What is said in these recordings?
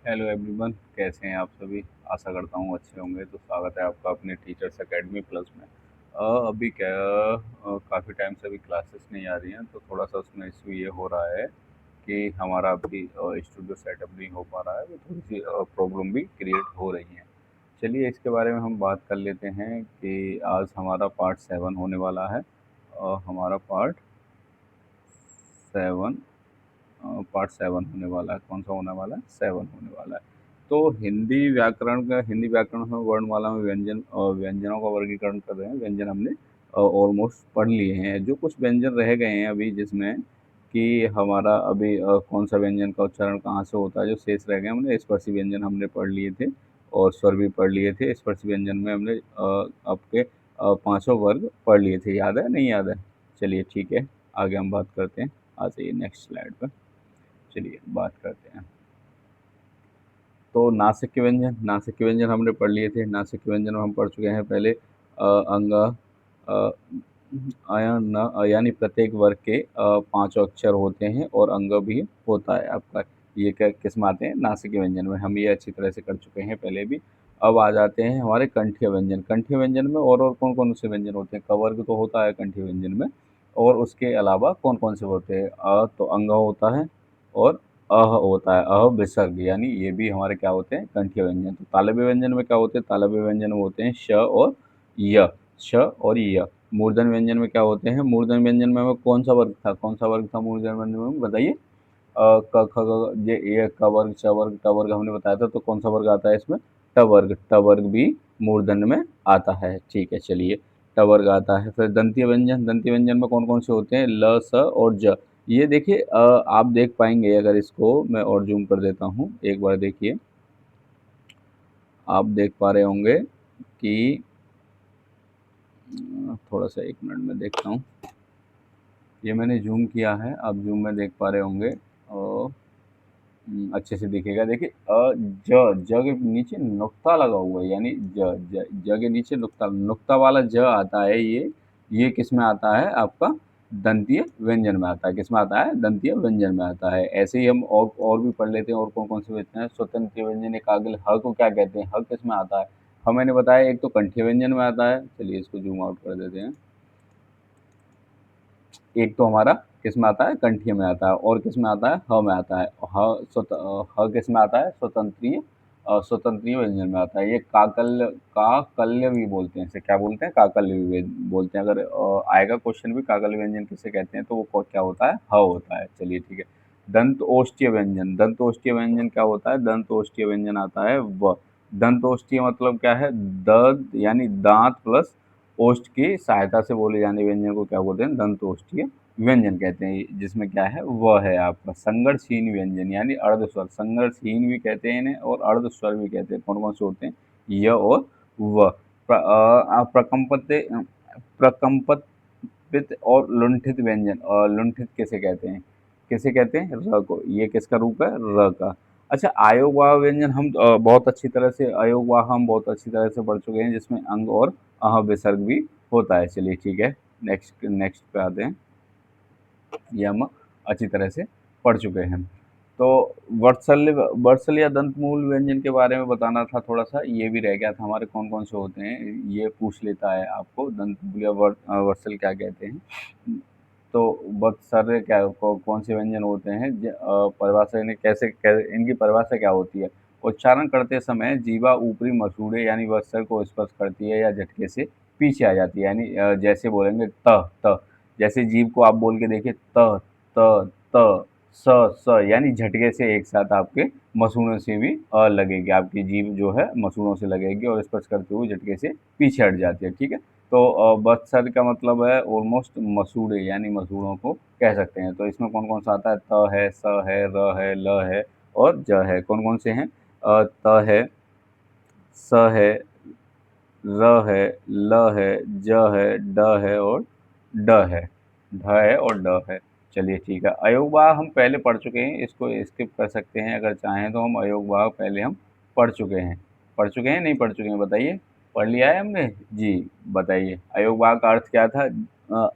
Hello everyone, कैसे हैं आप सभी। आशा करता हूँ अच्छे होंगे। तो स्वागत है आपका अपने टीचर्स एकेडमी प्लस में। अभी क्या काफ़ी टाइम से अभी क्लासेस नहीं आ रही हैं, तो थोड़ा सा उसमें इशू ये हो रहा है कि हमारा अभी स्टूडियो सेटअप नहीं हो पा रहा है। वो थोड़ी सी प्रॉब्लम भी क्रिएट हो रही है। चलिए इसके बारे में हम बात कर लेते हैं कि आज हमारा पार्ट 7 होने वाला है। हमारा सेवन पार्ट 7 होने वाला है। कौन सा होने वाला है? 7 होने वाला है। तो हिंदी व्याकरण में वर्णमाला में व्यंजनों का वर्गीकरण कर रहे हैं। व्यंजन हमने ऑलमोस्ट पढ़ लिए हैं। जो कुछ व्यंजन रह गए हैं अभी, जिसमें कि हमारा अभी कौन सा व्यंजन का उच्चारण कहाँ से होता है, जो शेष रह गए हमने स्पर्शी व्यंजन हमने पढ़ लिए थे और स्वर भी पढ़ लिए थे। स्पर्शी व्यंजन में हमने आपके पांचों वर्ग पढ़ लिए थे। याद है? नहीं याद है? चलिए ठीक है, आगे हम बात करते हैं। आ जाइए नेक्स्ट स्लाइड पर। चलिए बात करते हैं। तो नासिक के व्यंजन हमने पढ़ लिए थे। नासिक के व्यंजन में हम पढ़ चुके हैं पहले अंग अ, अया न यानी प्रत्येक वर्ग के पांचों अक्षर होते हैं और अंग भी होता है आपका। ये क्या किस में आते हैं? नासिक के व्यंजन में। हम ये अच्छी तरह से कर चुके हैं पहले भी। अब आ जाते हैं हमारे कंठीय व्यंजन। कंठीय व्यंजन में और कौन कौन से व्यंजन होते हैं? क वर्ग तो होता है कंठीय व्यंजन में, और उसके अलावा कौन कौन से होते हैं? तो अंग होता है और होता है। विसर्ग, यानी ये भी हमारे क्या होते हैं? कंठीय व्यंजन। तो तालव्य व्यंजन में क्या होते हैं? तालव्य व्यंजन में होते हैं श और य। श और य। मूर्धन व्यंजन में क्या होते हैं? मूर्धन व्यंजन में हमें कौन सा वर्ग था? कौन सा वर्ग था मूर्धन व्यंजन में? बताइए। क ख ग ये क वर्ग, च वर्ग, ट वर्ग हमने बताया था। तो कौन सा वर्ग आता है इसमें? ट वर्ग। ट वर्ग भी मूर्धन्य में आता है। ठीक है, चलिए। ट वर्ग आता है। फिर दंती व्यंजन में कौन कौन से होते हैं? ल, स और ज। ये देखिए, आप देख पाएंगे अगर इसको मैं और जूम कर देता हूँ, एक बार देखिए। आप देख पा रहे होंगे कि थोड़ा सा, एक मिनट में देखता हूँ। ये मैंने जूम किया है, आप जूम में देख पा रहे होंगे और अच्छे से दिखेगा। देखिए ज के नीचे नुक्ता लगा हुआ है, यानी ज के नीचे नुक्ता नुक्ता वाला ज आता है। ये किस में आता है? आपका दंतीय व्यंजन में आता है। किस में आता है? दंतीय व्यंजन में आता है। ऐसे ही हम और भी पढ़ लेते हैं। और कौन कौन से व्यंजन हैं? स्वतंत्र व्यंजन एक आगे। ह को क्या कहते हैं? ह किस में आता है? ह मैंने बताया एक तो कंठीय व्यंजन में आता है। चलिए इसको जूम आउट कर देते हैं। एक तो हमारा किस में आता है? कंठीय में आता है। और किस में आता है? ह में आता है। ह किस में आता है? स्वतंत्रीय व्यंजन में आता है। ये काकल्य भी बोलते हैं इसे। क्या बोलते हैं? काकल्य भी बोलते हैं। अगर आएगा क्वेश्चन भी काकल्य व्यंजन किसे कहते हैं, तो वो क्या होता है? ह होता है। चलिए ठीक है। दंत ओष्ठीय व्यंजन क्या होता है? दंत ओष्ठीय व्यंजन आता है व। दंत ओष्ठीय मतलब क्या है? द यानी दांत प्लस ओष्ठ की सहायता से बोले जाने व्यंजन को क्या बोलते हैं? दंतोष्ठीय व्यंजन कहते हैं। जिसमें क्या है? वह है आपका संगर्षहीन व्यंजन, यानी अर्धस्वर। संगर्षहीन भी कहते हैं इन्हें और अर्धस्वर भी कहते हैं। कौन कौन से होते हैं? य और व। प्रकम्पित प्रकम्पित और लुंठित व्यंजन। लुंठित किसे कहते हैं? किसे कहते हैं? र को। ये किसका रूप है? र का। अच्छा, अयोगवाह व्यंजन हम बहुत अच्छी तरह से अयोगवाह हम बहुत अच्छी तरह से पढ़ चुके हैं, जिसमें अंग और विसर्ग भी होता है। चलिए ठीक है, नेक्स्ट नेक्स्ट पे आते हैं। ये हम अच्छी तरह से पढ़ चुके हैं। तो वत्सल या दंतमूल व्यंजन के बारे में बताना था थोड़ा सा, ये भी रह गया था हमारे। कौन कौन से होते हैं ये पूछ लेता है आपको। दंतमूल या वत्सल क्या कहते हैं? तो वत्सर्य क्या कौन से व्यंजन होते हैं? परिभाषा इन्हें इनकी परिभाषा क्या होती है? उच्चारण करते समय जीवा ऊपरी मसूड़े यानी वत्सर को स्पर्श करती है या झटके से पीछे आ जाती है। यानी जैसे बोलेंगे त त, जैसे जीभ को आप बोल के देखिए त त त स स, यानी झटके से एक साथ आपके मसूड़ों से भी लगेगी। आपकी जीभ जो है मसूड़ों से लगेगी और स्पर्श करते हुए झटके से पीछे हट जाती है। ठीक है। तो बत्सर का मतलब है ऑलमोस्ट मसूड़े, यानी मसूड़ों को कह सकते हैं। तो इसमें कौन कौन सा आता है? त है, स है, र है, ल है और ज है। कौन कौन से हैं? त है, स है, र है, ल है, ज है, ड है और ड है। ढ है और ड है। चलिए ठीक है। अयोगवाह हम पहले पढ़ चुके हैं, इसको स्किप कर सकते हैं अगर चाहें तो। हम अयोगवाह पहले हम पढ़ चुके हैं। पढ़ चुके हैं, नहीं पढ़ चुके हैं? बताइए। पढ़ लिया है हमने जी। बताइए अयोगवाह का अर्थ क्या था?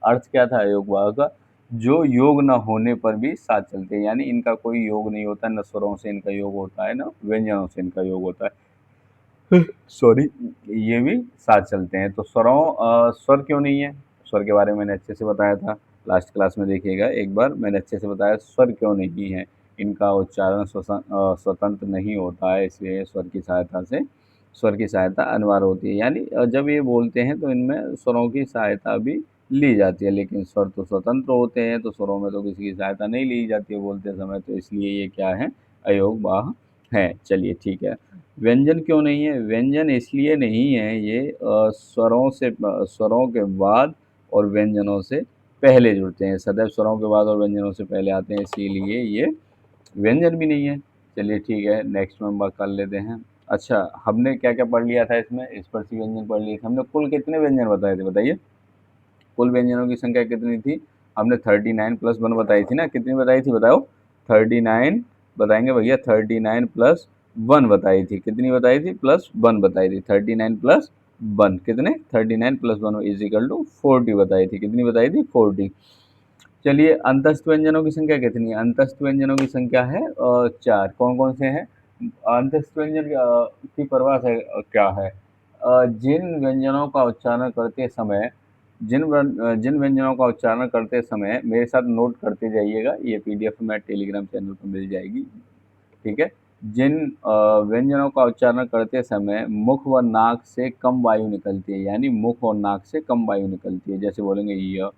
अर्थ क्या था अयोगवाह का? जो योग न होने पर भी साथ चलते हैं, यानी इनका कोई योग नहीं होता, न स्वरों से इनका योग होता है, न व्यंजनों से इनका योग होता है। सॉरी, ये भी साथ चलते हैं। तो स्वर क्यों नहीं है? स्वर के बारे में मैंने अच्छे से बताया था, लास्ट क्लास में देखिएगा एक बार मैंने अच्छे से बताया स्वर क्यों नहीं है। इनका उच्चारण स्वतंत्र नहीं होता है, इसलिए स्वर की सहायता अनिवार्य होती है। यानी जब ये बोलते हैं तो इनमें स्वरों की सहायता भी ली जाती है, लेकिन स्वर तो स्वतंत्र होते हैं, तो स्वरों में तो किसी की सहायता नहीं ली जाती है बोलते समय, तो इसलिए ये क्या है? अयोगवाह हैं। चलिए ठीक है। व्यंजन क्यों नहीं है? व्यंजन इसलिए नहीं है, ये स्वरों के बाद और व्यंजनों से पहले जुड़ते हैं, सदैव स्वरों के बाद और व्यंजनों से पहले आते हैं, इसीलिए ये व्यंजन भी नहीं है। चलिए ठीक है, नेक्स्ट में हम बात कर लेते हैं। अच्छा, हमने क्या-क्या पढ़ लिया था इसमें? स्पर्शी व्यंजन पढ़ लिए थे। हमने कुल कितने व्यंजन बताए थे बताइए? कुल व्यंजनों की संख्या कितनी थी? हमने 39 प्लस 1 बताई थी ना, कितनी बताई थी बताओ? 39 बताएंगे भैया, 39 प्लस 1 बताई थी, कितनी बताई थी? प्लस 1 बताई थी, 39 प्लस 1 कितने? 39 प्लस 1 इज इक्वल टू 40 बताई थी, कितनी बताई थी? 40। चलिए, अंतस्थ व्यंजनों की संख्या कितनी है? अंतस्थ व्यंजनों की संख्या है 4। कौन कौन से हैं? अंतस्थ व्यंजन की परिभाषा क्या है? जिन व्यंजनों का उच्चारण करते समय जिन व्यंजनों का उच्चारण करते समय मेरे साथ नोट करते जाइएगा, ये पीडीएफ में टेलीग्राम चैनल पर मिल जाएगी, ठीक है? जिन व्यंजनों का उच्चारण करते समय मुख व नाक से कम वायु निकलती है, यानी मुख और नाक से कम वायु निकलती है, जैसे बोलेंगे य,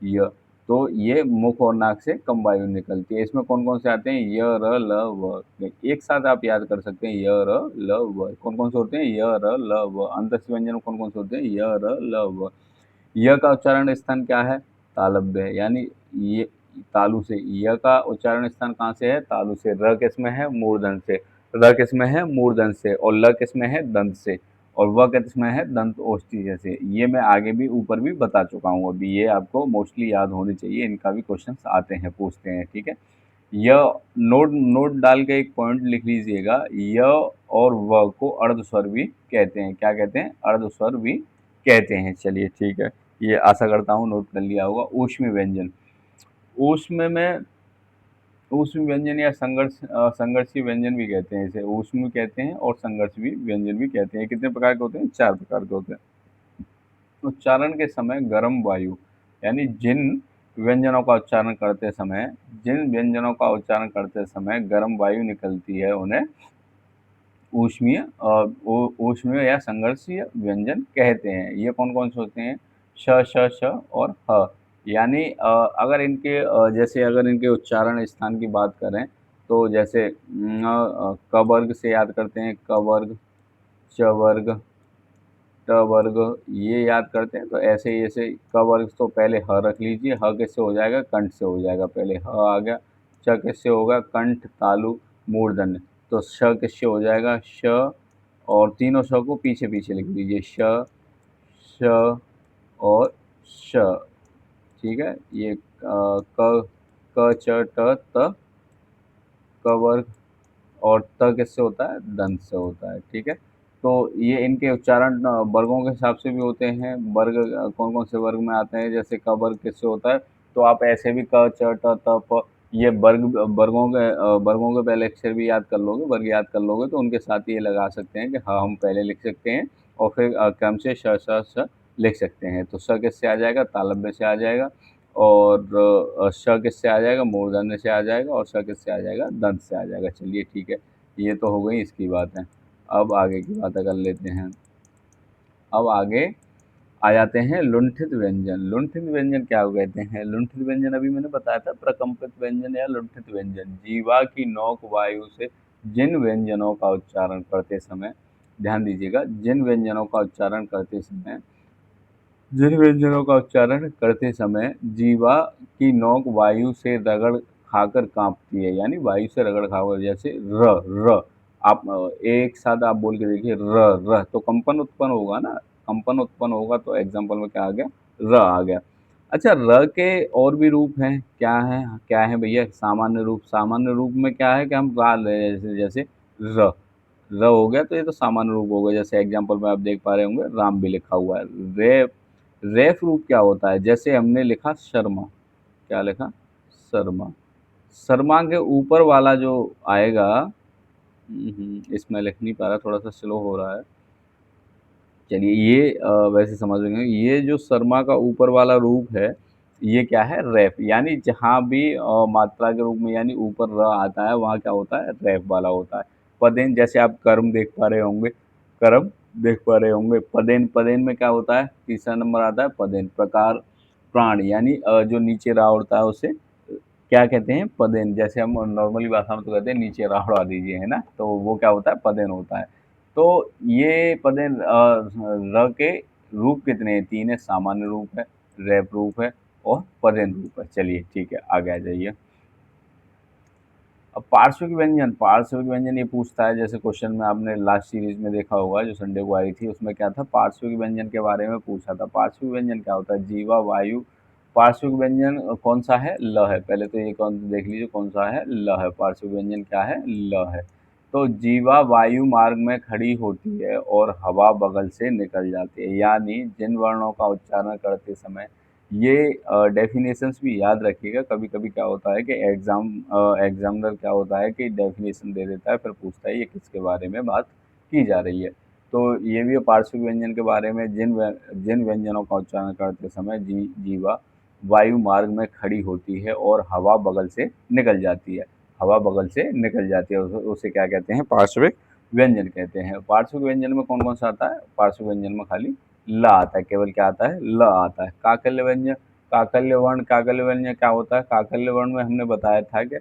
य, तो ये मुख और नाक से कम वायु निकलती है। इसमें कौन कौन से आते हैं? य, र, ल, व। एक साथ आप याद कर सकते हैं, य, र, ल, व। कौन कौन से होते हैं? य, र, ल, व। अंतस्थ व्यंजन कौन कौन से होते हैं? य, र, ल, व। य का उच्चारण स्थान क्या है? तालव्य है, यानी ये तालु से। य का उच्चारण स्थान कहाँ से है? तालु से। र किसमें है? मूर्धन से। र किसमें है? मूर्धन से। और ल किसमें है? दंत से। और व किसमें है? दंत ओष्ठी जैसे। ये मैं आगे भी ऊपर भी बता चुका हूँ, अभी ये आपको मोस्टली याद होनी चाहिए, इनका भी क्वेश्चन आते हैं, पूछते हैं, ठीक है? य नोट नोट डाल के एक पॉइंट लिख लीजिएगा, य और व को अर्ध स्वर भी कहते हैं। क्या कहते हैं? अर्ध स्वर भी कहते हैं। चलिए ठीक है, ये आशा करता हूँ नोट कर लिया होगा। ऊष्मी व्यंजन। ऊष्म में ऊष्म व्यंजन या संघर्षी व्यंजन भी कहते हैं इसे। ऊष्म कहते हैं और संघर्षी व्यंजन भी कहते हैं। कितने प्रकार के होते हैं? 4 प्रकार के होते हैं। उच्चारण के समय गर्म वायु, यानी जिन व्यंजनों का उच्चारण करते समय गर्म वायु निकलती है, उन्हें ऊष्मीय या संघर्षीय व्यंजन कहते हैं। ये कौन कौन से होते हैं? श, श, श और ह। यानी अगर जैसे अगर इनके उच्चारण स्थान की बात करें, तो जैसे क वर्ग से याद करते हैं, क वर्ग, च वर्ग, ट वर्ग, ये याद करते हैं। तो ऐसे ही जैसे क वर्ग तो पहले ह रख लीजिए, ह किससे हो जाएगा? कंठ से हो जाएगा, पहले ह आ गया। च किससे होगा? कंठ, तालु, मूर्धन्य। तो श किससे हो जाएगा? श, और तीनों श को पीछे पीछे लिख दीजिए, श, श और श, ठीक है? ये क, च, ट, त, क वर्ग, और त किससे होता है? दंत से होता है, ठीक है? तो ये इनके उच्चारण वर्गों के हिसाब से भी होते हैं। वर्ग कौन कौन से वर्ग में आते हैं? जैसे क वर्ग किससे होता है? तो आप ऐसे भी क, च, ट, त, प, ये वर्गों के पहले अक्षर भी याद कर लोगे, वर्ग याद कर लोगे, तो उनके साथ ये लगा सकते हैं कि हाँ, हम पहले लिख सकते हैं, और फिर क्रम से श, श, श लिख सकते हैं। तो स किससे आ जाएगा? तालव्य से आ जाएगा। और श किससे आ जाएगा? मूर्धन्य से आ जाएगा। और श किससे आ जाएगा? दंत से आ जाएगा। चलिए ठीक है, ये तो हो गई इसकी बातें। अब आगे की बातें कर लेते हैं। अब आगे आ जाते हैं लुंठित व्यंजन। लुंठित व्यंजन क्या कहते हैं? लुंठित व्यंजन अभी मैंने बताया था, प्रकंपित व्यंजन या लुंठित व्यंजन। जीवा की नोक वायु से जिन व्यंजनों का उच्चारण करते समय, ध्यान दीजिएगा, जिन व्यंजनों का उच्चारण करते समय जीवा की नोक वायु से रगड़ खाकर काँपती है, यानी वायु से रगड़ खाकर, जैसे र, र। आप एक साथ आप बोल के देखिए, र, तो कंपन उत्पन्न होगा ना, कंपन उत्पन्न होगा, तो एग्जाम्पल में क्या आ गया? र आ गया। अच्छा, र के और भी रूप हैं, क्या है भैया? सामान्य रूप। सामान्य रूप में क्या है कि हम गा ले, जैसे जैसे र, र हो गया, तो ये तो सामान्य रूप हो गया। जैसे एग्जाम्पल में आप देख पा रहे होंगे, राम भी लिखा हुआ है। रे रेफ रूप क्या होता है? जैसे हमने लिखा शर्मा, क्या लिखा, शर्मा। शर्मा के ऊपर वाला जो आएगा, इसमें लिख नहीं पा रहा, थोड़ा सा स्लो हो रहा है। चलिए ये वैसे समझ लेंगे, ये जो शर्मा का ऊपर वाला रूप है, ये क्या है, रैफ। यानी जहाँ भी मात्रा के रूप में यानी ऊपर र आता है, वहाँ क्या होता है, रैफ वाला होता है। पदेन, जैसे आप कर्म देख पा रहे होंगे, कर्म देख पा रहे होंगे, पदेन, पदेन में क्या होता है, तीसरा नंबर आता है पदेन। प्रकार, प्राण, यानी जो नीचे रा उड़ता है उसे क्या कहते हैं, पदेन। जैसे हम नॉर्मली भाषा में तो कहते हैं नीचे रा उड़ा दीजिए, है ना, तो वो क्या होता है, पदेन होता है। तो ये पदेन र के रूप कितने हैं, तीन है। सामान्य रूप है, रैप रूप है और पदेन रूप है। चलिए ठीक है, आगे आ जाइए। अब पार्श्विक व्यंजन, पार्श्विक व्यंजन ये पूछता है, जैसे क्वेश्चन में आपने लास्ट सीरीज में देखा होगा जो संडे को आई थी, उसमें क्या था, पार्श्विक व्यंजन के बारे में पूछा था। पार्श्विक व्यंजन क्या होता है, जीवा, वायु। पार्श्विक व्यंजन कौन सा है, ल है। पहले तो ये कौन देख लीजिए, कौन सा है, ल है। पार्श्विक व्यंजन क्या है, ल है। तो जीवा वायु मार्ग में खड़ी होती है और हवा बगल से निकल जाती है। यानी जिन वर्णों का उच्चारण करते समय, ये डेफिनेशंस भी याद रखिएगा। कभी कभी क्या होता है कि एग्जामिनर क्या होता है कि डेफिनेशन दे देता है, फिर पूछता है ये किसके बारे में बात की जा रही है। तो ये भी पार्श्विक व्यंजन के बारे में, जिन व्यंजनों का उच्चारण करते समय जीवा वायु मार्ग में खड़ी होती है और हवा बगल से निकल जाती है, हवा बगल से निकल जाती है, उसे क्या कहते हैं, पार्श्विक व्यंजन कहते हैं। पार्श्विक व्यंजन में कौन कौन सा आता है, पार्श्विक व्यंजन में खाली ल आता है, केवल क्या आता है, ल आता है। काकल्य व्यंजन, काकल्य वर्ण, काकल्य व्यंजन क्या होता है, काकल्य वर्ण में हमने बताया था कि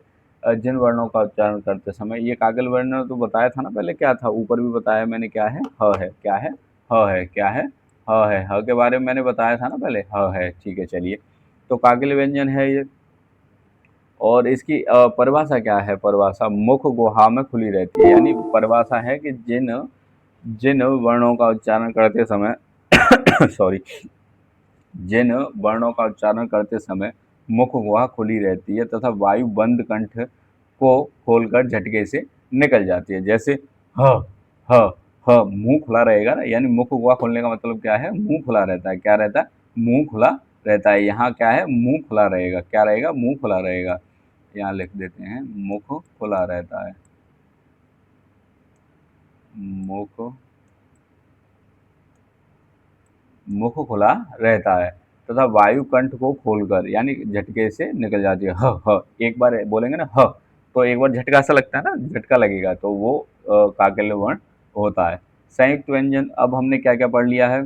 जिन वर्णों का उच्चारण करते समय, ये काकल्य वर्ण तो बताया था ना पहले, क्या था, ऊपर भी बताया मैंने, क्या है, ह है, क्या है, ह है, क्या है, ह है, ह के बारे में मैंने बताया था ना पहले, ह है। ठीक है, चलिए, तो काकल्य व्यंजन है ये। और इसकी परिभाषा क्या है, परिभाषा मुख गुहा में खुली रहती है। यानी परिभाषा है कि जिन जिन वर्णों का उच्चारण करते समय सॉरी, जिन वर्णों का उच्चारण करते समय मुख गुहा खुली रहती है तथा वायु बंद कंठ को खोलकर झटके से निकल जाती है। जैसे ह, ह, ह, मुंह खुला रहेगा ना, यानी मुख गुहा खोलने का मतलब क्या है, मुंह खुला रहता है। क्या रहता है, मुंह खुला रहता है। यहाँ क्या है, मुंह खुला रहेगा, क्या रहेगा, मुंह खुला रहेगा। यहाँ लिख देते हैं, मुख खुला रहता है, मुख मुख खुला रहता है तथा वायु कंठ को खोलकर यानी झटके से निकल जाती है। एक बार बोलेंगे ना, ह, तो एक बार झटका सा लगता है ना, झटका लगेगा, तो वो काकल्य वर्ण होता है। संयुक्त व्यंजन, अब हमने क्या क्या पढ़ लिया है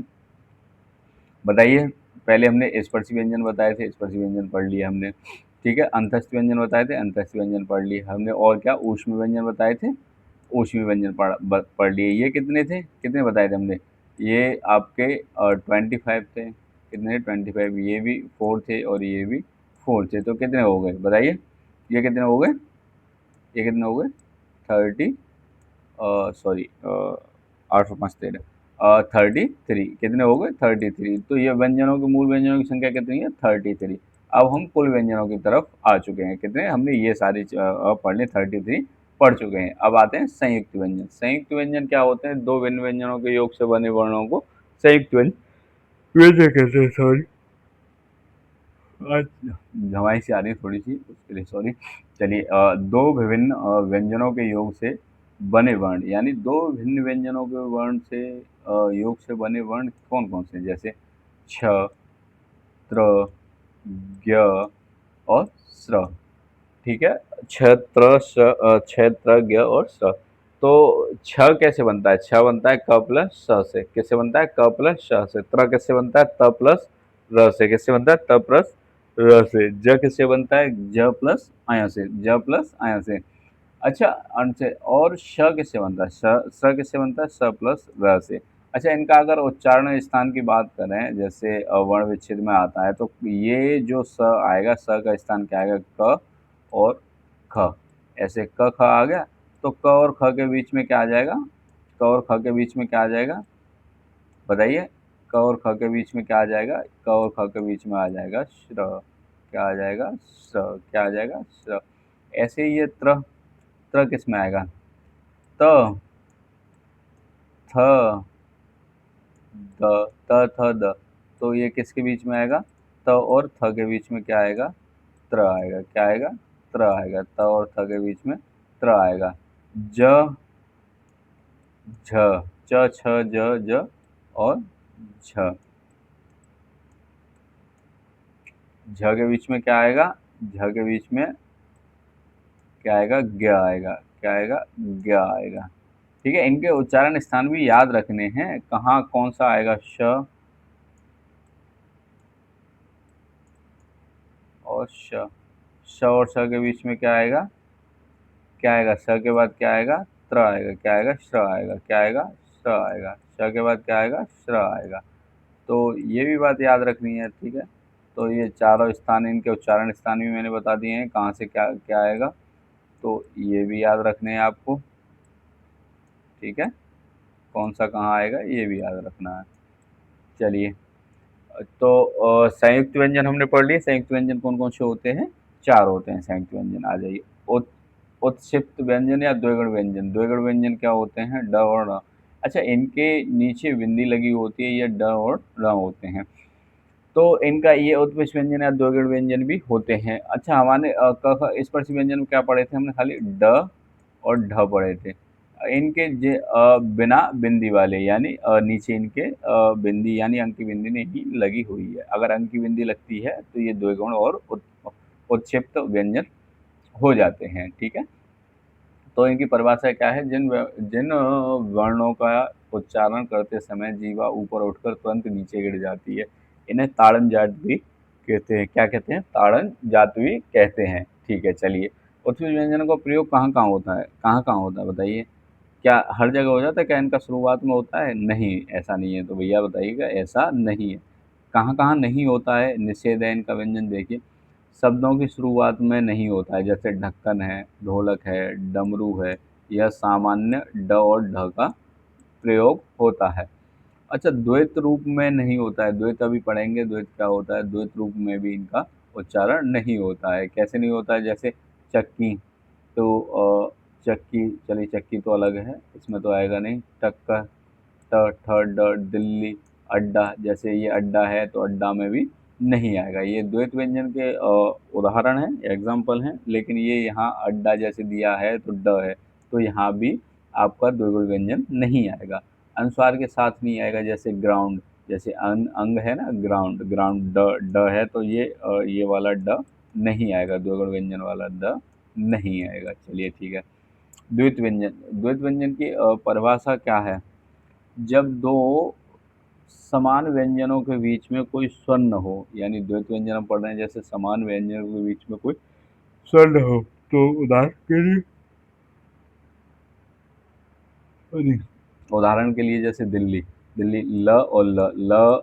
बताइए। पहले हमने स्पर्शी व्यंजन बताए थे, स्पर्शी व्यंजन पढ़ लिए हमने। ठीक है, अंतस्थ व्यंजन बताए थे, अंतस्थ व्यंजन पढ़ लिए हमने। और क्या, ऊष्म व्यंजन बताए थे, ऊष्मी व्यंजन पढ़ लिए। ये कितने थे, कितने बताए थे हमने, ये आपके 25 थे। कितने, 25। ये भी 4 थे और ये भी 4 थे, तो कितने हो गए बताइए, ये कितने हो गए, ये कितने हो गए, 30, सॉरी, 8 5 13, 33, कितने हो गए, 33। तो ये व्यंजनों के, मूल व्यंजनों की संख्या कितनी है, 33। अब हम कुल व्यंजनों की तरफ आ चुके हैं, कितने, हमने ये सारी पढ़ ली, 33 पढ़ चुके हैं। अब आते हैं संयुक्त व्यंजन। संयुक्त व्यंजन क्या होते हैं, दो भिन्न व्यंजनों के योग से बने वर्णों को संयुक्त व्यंजन कहते हैं। सॉरी, हवाई से आ रही है थोड़ी सी, उसके लिए सॉरी। चलिए, दो विभिन्न व्यंजनों के योग से बने वर्ण, यानी दो भिन्न व्यंजनों के वर्ण से योग से बने वर्ण कौन कौन से, जैसे छ, त्र, ज्ञ और स्र। ठीक है, क्षेत्र ज्ञ और स। तो छ कैसे बनता है, छ बनता है क प्लस स से, किससे बनता है, क प्लस श से। त्र किससे बनता है, त प्लस र से, किससे बनता है, त प्लस र से। ज किससे बनता है, ज प्लस आया से, ज प्लस आया से। अच्छा, अंत से। और श किससे बनता है, स किससे बनता है, स प्लस र से। अच्छा, इनका अगर उच्चारण स्थान की बात करें, जैसे वर्ण विच्छेद में आता है, तो ये जो स आएगा, स का स्थान क्या आएगा, क और ख। ऐसे क ख आ गया, तो क और ख के बीच में क्या आ जाएगा, क और ख के बीच में क्या आ जाएगा बताइए, क और ख के बीच में क्या आ जाएगा, क और ख के बीच में आ जाएगा श्र। क्या आ जाएगा, श्र। क्या आ जाएगा, श्र। ऐसे ही ये त्र, त्र किस में आएगा, त, थ, द, त थ द। तो ये किसके बीच में आएगा, त और थ के बीच में क्या आएगा, त्र आएगा। क्या आएगा? त्र आएगा। त और थ के बीच में त्र आएगा। ज, झ, च, छ, ज, ज और झ। झ के बीच में क्या आएगा? झ के बीच में क्या आएगा? ज्ञ आएगा। क्या आएगा? ज्ञ आएगा। ठीक है, इनके उच्चारण स्थान भी याद रखने हैं। कहाँ कौन सा आएगा? श और श। श और श के बीच में क्या आएगा? क्या आएगा? स के बाद क्या आएगा? त्र आएगा। क्या आएगा? श्र आएगा। क्या आएगा? श्र आएगा। श के बाद क्या आएगा? श्र आएगा। तो ये भी बात याद रखनी है। ठीक है, तो ये चारों स्थान, इनके उच्चारण स्थान भी मैंने बता दिए हैं, कहाँ से क्या क्या आएगा, तो ये भी याद रखने हैं आपको। ठीक है, कौन सा कहाँ आएगा ये भी याद रखना है। चलिए, तो संयुक्त व्यंजन हमने पढ़ लिए। संयुक्त व्यंजन कौन कौन से होते हैं? 4 होते हैं संयुक्त व्यंजन। आ जाइए। उत उत्क्षिप्त व्यंजन या द्विगुण व्यंजन। द्विगुण व्यंजन क्या होते हैं? ड और ण। अच्छा, इनके नीचे बिंदी लगी होती है, ये ड और ण होते हैं। तो इनका ये उत्कृष्ट व्यंजन या द्विगुण व्यंजन भी होते हैं। अच्छा, हमारे क ख स्पर्शी व्यंजन में क्या पढ़े थे हमने? खाली ड और ढ पढ़े थे। इनके बिना बिंदी वाले, यानी नीचे इनके बिंदी यानी अंक की बिंदी नहीं लगी हुई है। अगर अंक की बिंदी लगती है तो ये द्विगुण और उत्क्षिप्त व्यंजन हो जाते हैं। ठीक है, तो इनकी परिभाषा क्या है? जिन वर्णों का उच्चारण करते समय जीवा ऊपर उठकर तुरंत नीचे गिर जाती है, इन्हें ताड़न जातवी कहते हैं। क्या कहते हैं? ताड़न जातवी कहते हैं। ठीक है, चलिए। उत्कृष्ट व्यंजनों का प्रयोग कहाँ कहाँ होता है? कहाँ कहाँ होता है बताइए? क्या हर जगह हो जाता है? क्या इनका शुरुआत में होता है? नहीं, ऐसा नहीं है। तो भैया बताइएगा, ऐसा नहीं है। कहाँ कहाँ नहीं होता है? निषेध है इनका व्यंजन। देखिए, शब्दों की शुरुआत में नहीं होता है, जैसे ढक्कन है, ढोलक है, डमरू है। यह सामान्य ड और ढ का प्रयोग होता है। अच्छा, द्वैत रूप में नहीं होता है। द्वैत अभी पढ़ेंगे, द्वैत क्या होता है। द्वैत रूप में भी इनका उच्चारण नहीं होता है। कैसे नहीं होता है? जैसे चक्की, तो चक्की, चलिए चक्की तो अलग है, इसमें तो आएगा नहीं। टक्का, ट, ठ, ड, दिल्ली, अड्डा, जैसे ये अड्डा है तो अड्डा में भी नहीं आएगा। ये द्वैत व्यंजन के उदाहरण हैं, एग्जाम्पल हैं। लेकिन ये यहाँ अड्डा जैसे दिया है तो ड है, तो यहाँ भी आपका द्विगुण व्यंजन नहीं आएगा। अनुस्वार के साथ नहीं आएगा, जैसे ग्राउंड, जैसे अंग है ना, ग्राउंड, ग्राउंड ड ड है, तो ये वाला ड नहीं आएगा, द्विगुण व्यंजन वाला ड नहीं आएगा। चलिए, ठीक है। द्वैत व्यंजन। द्वैत व्यंजन की परिभाषा क्या है? जब दो समान व्यंजनों के बीच में कोई स्वर न हो, यानी द्वैत व्यंजन हम पढ़ रहे हैं, जैसे समान व्यंजनों के बीच में कोई स्वर न हो, तो उदाहरण के लिए जैसे दिल्ली, दिल्ली ल और ल,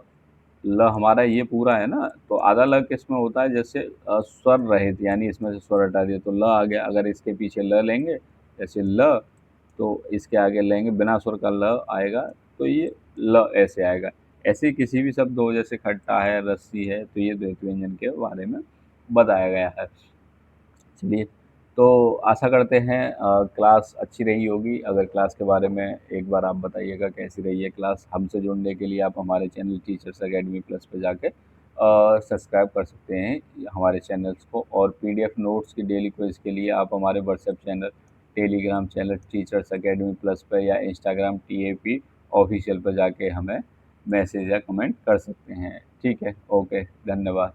ल हमारा ये पूरा है ना, तो आधा ल किसमें होता है? जैसे स्वर रहित, यानी इसमें से स्वर हटा दिया तो ल आ गया। अगर इसके पीछे ल लेंगे, जैसे ल, तो इसके आगे लेंगे बिना स्वर का ल आएगा, तो ये ल ऐसे आएगा। ऐसे ही किसी भी शब्द हो, जैसे खट्टा है, रस्सी है, तो ये द्वैत व्यंजन के बारे में बताया गया है। चलिए, तो आशा करते हैं क्लास अच्छी रही होगी। अगर क्लास के बारे में एक बार आप बताइएगा कैसी रही है क्लास। हमसे जुड़ने के लिए आप हमारे चैनल टीचर्स अकेडमी प्लस पे जाके सब्सक्राइब कर सकते हैं हमारे चैनल्स को। और पीडीएफ नोट्स की डेली क्विज़ के लिए आप हमारे WhatsApp channel, Telegram channel teachers academy plus पे या इंस्टाग्राम TAP ऑफिशियल पर जाके हमें मैसेज या कमेंट कर सकते हैं। ठीक है, ओके, धन्यवाद।